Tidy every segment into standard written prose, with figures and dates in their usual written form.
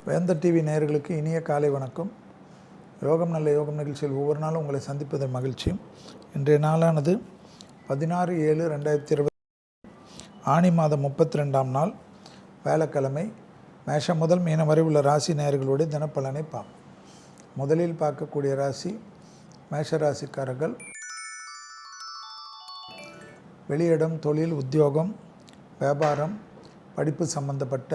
வேந்தர் டிவி நேயர்களுக்கு இனிய காலை வணக்கம். யோகம் நல்ல யோகம் நிகழ்ச்சியில் ஒவ்வொரு நாளும் உங்களை சந்திப்பதில் மகிழ்ச்சி. இன்றைய நாளானது 16/7/2020 ஆனி மாதம் 32ஆம் நாள் வேலைக்கிழமை. மேஷம் முதல் மீனம் வரை உள்ள ராசி நேயர்களுடைய தினப்பலனை பார்ப்போம். முதலில் பார்க்கக்கூடிய ராசி மேஷ ராசிக்காரர்கள். வெளியிடம், தொழில், உத்தியோகம், வியாபாரம், படிப்பு சம்பந்தப்பட்ட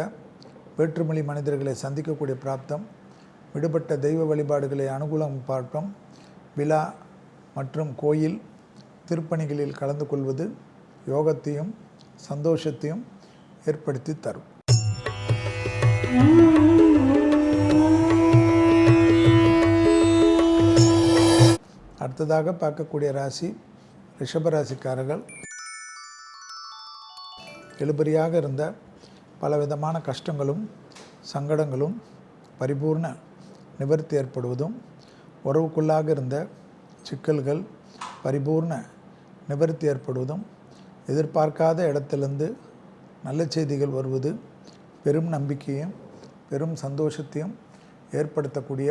வேற்றுமொழி மனிதர்களை சந்திக்கக்கூடிய பிராப்தம், விடுபட்ட தெய்வ வழிபாடுகளை அனுகூலம் பார்ப்போம், விழா மற்றும் கோயில் திருப்பணிகளில் கலந்து கொள்வது யோகத்தையும் சந்தோஷத்தையும் ஏற்படுத்தி தரும். அடுத்ததாக பார்க்கக்கூடிய ராசி ரிஷபராசிக்காரர்கள். இழுபறியாக இருந்த பலவிதமான கஷ்டங்களும் சங்கடங்களும் பரிபூர்ண நிவர்த்தி ஏற்படுவதும், உறவுக்குள்ளாக இருந்த சிக்கல்கள் பரிபூர்ண நிவர்த்தி ஏற்படுவதும், எதிர்பார்க்காத இடத்திலிருந்து நல்ல செய்திகள் வருவது பெரும் நம்பிக்கையும் பெரும் சந்தோஷத்தையும் ஏற்படுத்தக்கூடிய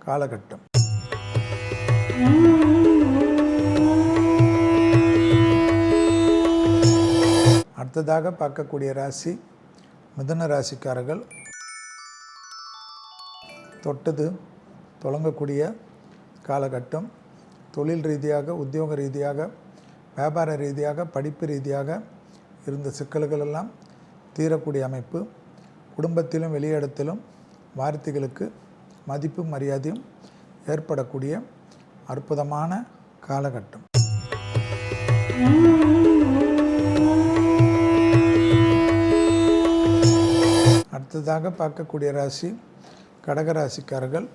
காலகட்டம். அடுத்ததாக பார்க்கக்கூடிய ராசி மிதுன ராசிக்காரர்கள். தொட்டது தொடங்கக்கூடிய காலகட்டம். தொழில் ரீதியாக, உத்தியோக ரீதியாக, வியாபார ரீதியாக, படிப்பு ரீதியாக இருந்த சிக்கல்கள் எல்லாம் தீரக்கூடிய அமைப்பு. குடும்பத்திலும் வெளியிடத்திலும் வார்த்தைகளுக்கு மதிப்பு மரியாதையும் ஏற்படக்கூடிய அற்புதமான காலகட்டம். அடுத்ததாக பார்க்கக்கூடிய ராசி கடகராசிக்காரர்கள்.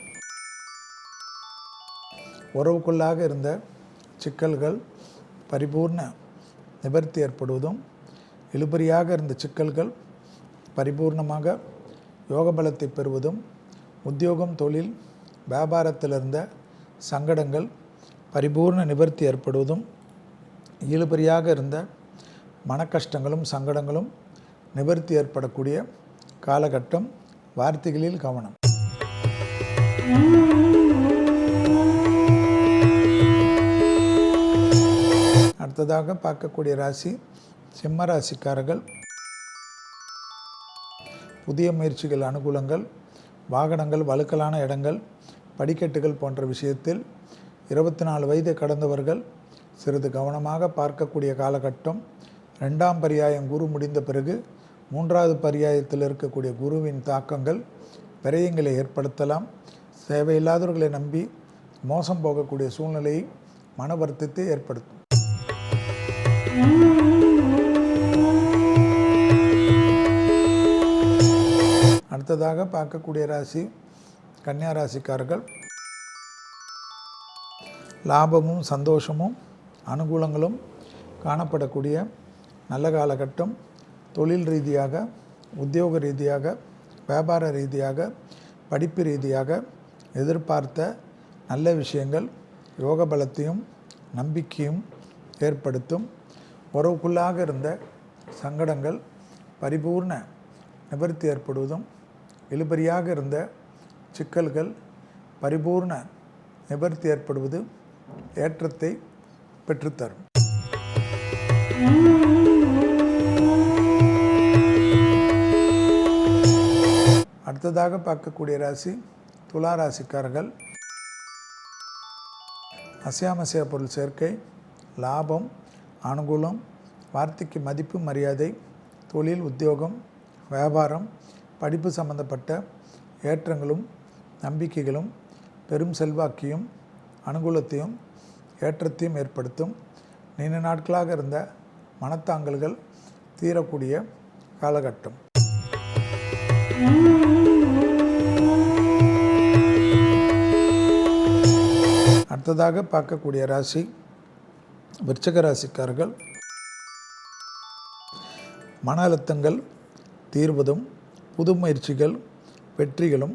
உறவுக்குள்ளாக இருந்த சிக்கல்கள் பரிபூர்ண நிவர்த்தி ஏற்படுவதும், இழுபறியாக இருந்த சிக்கல்கள் பரிபூர்ணமாக யோக பலத்தை பெறுவதும், உத்தியோகம், தொழில், வியாபாரத்தில் இருந்த சங்கடங்கள் பரிபூர்ண நிவர்த்தி ஏற்படுவதும், இழுபறியாக இருந்த மனக்கஷ்டங்களும் சங்கடங்களும் நிவர்த்தி ஏற்படக்கூடிய காலகட்டம். வார்த்தைகளில் கவனம். அடுத்ததாக பார்க்கக்கூடிய ராசி சிம்ம ராசிக்காரர்கள். புதிய முயற்சிகள் அனுகூலங்கள், வாகனங்கள், வழுக்கலான இடங்கள், படிக்கட்டுகள் போன்ற விஷயத்தில் 24 வயதை கடந்தவர்கள் சிறிது கவனமாக பார்க்கக்கூடிய காலகட்டம். 2ஆம் பரியாயம் குரு முடிந்த பிறகு 3வது பரியாயத்தில் இருக்கக்கூடிய குருவின் தாக்கங்கள் விரயங்களை ஏற்படுத்தலாம். தேவையில்லாதவர்களை நம்பி மோசம் போகக்கூடிய சூழ்நிலையை மன வருத்தத்தை ஏற்படுத்தும். அடுத்ததாக பார்க்கக்கூடிய ராசி கன்னியா ராசிக்காரர்கள். லாபமும் சந்தோஷமும் அனுகூலங்களும் காணப்படக்கூடிய நல்ல காலகட்டம். தொழில் ரீதியாக, உத்தியோக ரீதியாக, வியாபார ரீதியாக, படிப்பு ரீதியாக எதிர்பார்த்த நல்ல விஷயங்கள் யோக பலத்தையும் நம்பிக்கையும் ஏற்படுத்தும். உறவுக்குள்ளாக இருந்த சங்கடங்கள் பரிபூர்ண நிவர்த்தி ஏற்படுவதும், இழுபறியாக இருந்த சிக்கல்கள் பரிபூர்ண நிவர்த்தி ஏற்படுவது ஏற்றத்தை பெற்றுத்தரும். அடுத்ததாக பார்க்கக்கூடிய ராசி துலா ராசிக்காரர்கள். அசையாமசையா பொருள் சேர்க்கை, லாபம், அனுகூலம், வார்த்தைக்கு மதிப்பு மரியாதை, தொழில், உத்தியோகம், வியாபாரம், படிப்பு சம்பந்தப்பட்ட ஏற்றங்களும் நம்பிக்கைகளும் பெரும் செல்வாக்கையும் அனுகூலத்தையும் ஏற்றத்தையும் ஏற்படுத்தும். நீண்ட நாட்களாக இருந்த மனத்தாங்கல்கள் தீரக்கூடிய காலகட்டம். அடுத்ததாக பார்க்கக்கூடிய ராசி விருச்சிக ராசிக்காரர்கள். மன அழுத்தங்கள் தீர்வதும், புது முயற்சிகள் வெற்றிகளும்,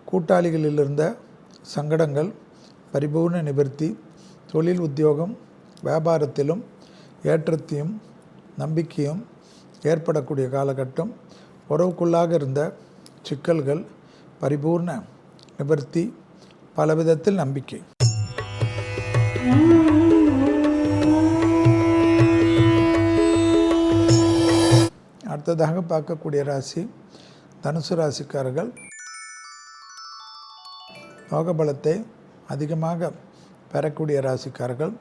கூட்டாளிகளில் இருந்த சங்கடங்கள் பரிபூர்ண நிவர்த்தி, தொழில், உத்தியோகம், வியாபாரத்திலும் ஏற்றத்தையும் நம்பிக்கையும் ஏற்படக்கூடிய காலகட்டம். உறவுக்குள்ளாக இருந்த சிக்கல்கள் பரிபூர்ண நிவர்த்தி, பலவிதத்தில் நம்பிக்கை. அடுத்ததாக பார்க்கக்கூடிய ராசி தனுசு ராசிக்காரர்கள். யோக பலத்தை அதிகமாக பெறக்கூடிய ராசிக்காரர்கள்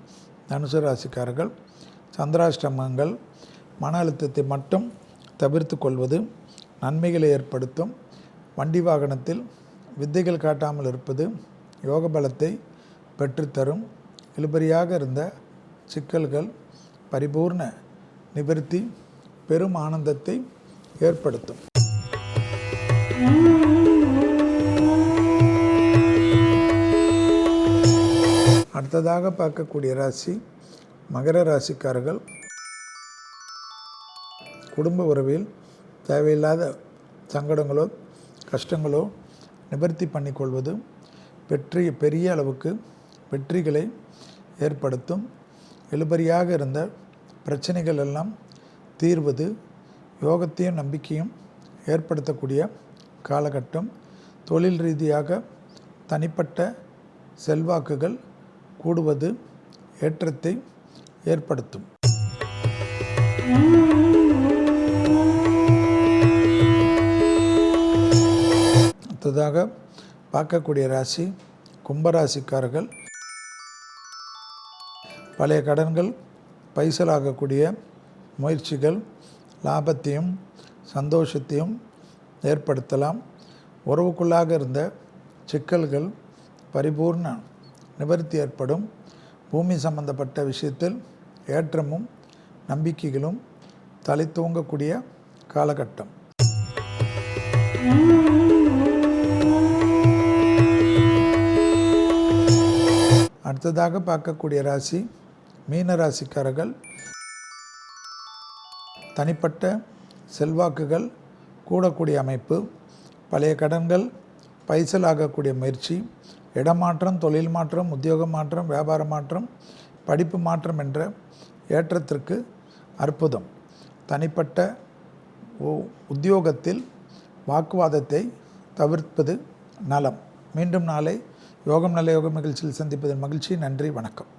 தனுசு ராசிக்காரர்கள். சந்திராஷ்டமங்கள், மன அழுத்தத்தை மட்டும் தவிர்த்து கொள்வது நன்மைகளை ஏற்படுத்தும். வண்டி வாகனத்தில் வித்தைகள் காட்டாமல் இருப்பது யோக பலத்தை பெற்றுத்தரும். இழுபறியாக இருந்த சிக்கல்கள் பரிபூர்ண நிவர்த்தி, பெரும் ஆனந்தத்தை ஏற்படுத்தும். அடுத்ததாக பார்க்கக்கூடிய ராசி மகர ராசிக்காரர்கள். குடும்ப உறவில் தேவையில்லாத சங்கடங்களோ கஷ்டங்களோ நிவர்த்தி பண்ணிக்கொள்வது பெரிய அளவுக்கு வெற்றிகளை ஏற்படுத்தும். இழுபறியாக இருந்த பிரச்சனைகள் எல்லாம் தீர்வது யோகத்தையும் நம்பிக்கையும் ஏற்படுத்தக்கூடிய காலகட்டம். தொழில் ரீதியாக தனிப்பட்ட செல்வாக்குகள் கூடுவது ஏற்றத்தை ஏற்படுத்தும். அடுத்ததாக பார்க்கக்கூடிய ராசி கும்பராசிக்காரர்கள். பழைய கடன்கள் பைசலாகக்கூடிய முயற்சிகள் லாபத்தையும் சந்தோஷத்தையும் ஏற்படுத்தலாம். உறவுக்குள்ளாக இருந்த சிக்கல்கள் பரிபூர்ண நிவர்த்தி ஏற்படும். பூமி சம்பந்தப்பட்ட விஷயத்தில் ஏற்றமும் நம்பிக்கைகளும் தலை தூங்கக்கூடிய காலகட்டம். அடுத்ததாக பார்க்கக்கூடிய ராசி மீன ராசிக்காரர்கள். தனிப்பட்ட செல்வாக்குகள் கூடக்கூடிய அமைப்பு, பழைய கடன்கள் பைசலாகக்கூடிய முயற்சி, இடமாற்றம், தொழில் மாற்றம், உத்தியோக மாற்றம், வியாபார மாற்றம், படிப்பு மாற்றம் என்ற ஏற்றத்திற்கு அற்புதம். தனிப்பட்ட உத்தியோகத்தில் வாக்குவாதத்தை தவிர்ப்பது நலம். மீண்டும் நாளை யோகம் நல்ல யோகம் நிகழ்ச்சியில் சந்திப்பதில் மகிழ்ச்சி. நன்றி, வணக்கம்.